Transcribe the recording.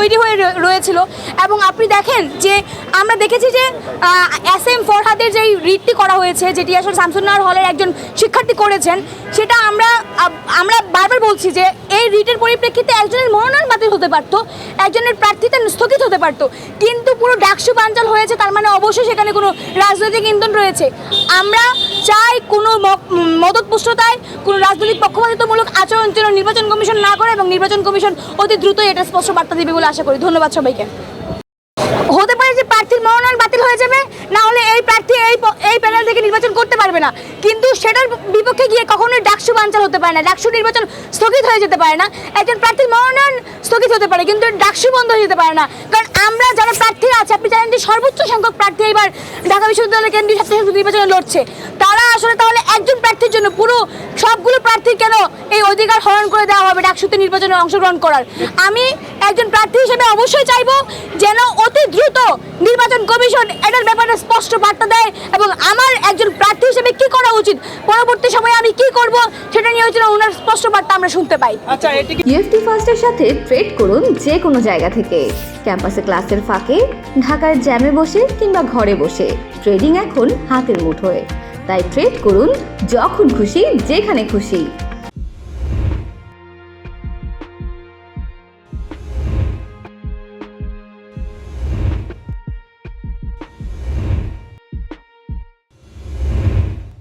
তৈরি হয়ে রয়েছিল। এবং আপনি দেখেন যে আমরা দেখেছি যে SM ফরহাদের যেই রিটটি করা হয়েছে, যেটি আসলে শামসুন্নাহার হলের একজন শিক্ষার্থী করেছেন, সেটা আমরা বারবার বলছি যে এই রিটের পরিপ্রেক্ষিতে একজনের মনোনয়ন বাতিল হতে পারতো, একজনের প্রার্থিতা স্থগিত হতে পারতো, কিন্তু পুরো ডাকসু বানচাল হয়েছে, তার মানে অবশ্যই সেখানে কোনো রাজনৈতিক ইন্ধন রয়েছে। আমরা চাই কোনো মদতপুষ্টতায় কোনো রাজনৈতিক পক্ষপাতিত্বমূলক আচরণ যেন নির্বাচন কমিশন না করে, এবং নির্বাচন কমিশন অতি দ্রুতই এটা স্পষ্ট বার্তা দেবে বলে আশা করি। ধন্যবাদ সবাইকে। হতে পারে যে প্রার্থীর মনোনয়ন বাতিল হয়ে যাবে, না হলে এই প্রার্থী এই প্যানেল থেকে নির্বাচন করতে পারবে না, কিন্তু সেটার বিপক্ষে গিয়ে কখনোই ডাকসু বানচাল হতে পারে না, ডাকসু নির্বাচন স্থগিত হয়ে যেতে পারে না। একজন প্রার্থীর মনোনয়ন স্থগিত হতে পারে, কিন্তু ডাকসু বন্ধ হয়ে যেতে পারে না। কারণ আমরা যারা প্রার্থীরা আছে, আপনি জানেন যে সর্বোচ্চ সংখ্যক প্রার্থী এবার ঢাকা বিশ্ববিদ্যালয়ের কেন্দ্রীয় ছাত্র সংসদ নির্বাচনে লড়ছে। তারা আসলে তাহলে একজন প্রার্থীর জন্য পুরো সবগুলো প্রার্থীর কেন এই অধিকার হরণ করে দেওয়া হবে ডাকসুতে নির্বাচনে অংশগ্রহণ করার? আমি একজন প্রার্থী হিসেবে অবশ্যই চাইবো যেন অতি দ্রুত নির্বাচন কমিশন এটার ব্যাপারে স্পষ্ট বার্তা দেয়, এবং আমার একজন প্রার্থী হিসেবে কি করা উচিত, পরবর্তী সময়ে আমি কি করব, সেটা নিয়ে হচ্ছে ওনার স্পষ্ট বার্তা আমরা শুনতে পাই। আচ্ছা, UFT ফার্স্টের সাথে ট্রেড করুন যে কোনো জায়গা থেকে, ক্যাম্পাসে ক্লাসের ফাঁকে, ঢাকার জ্যামে বসে কিংবা ঘরে বসে। ট্রেডিং এখন হাতের মুঠোয়, তাই ট্রেড করুন যখন খুশি যেখানে খুশি।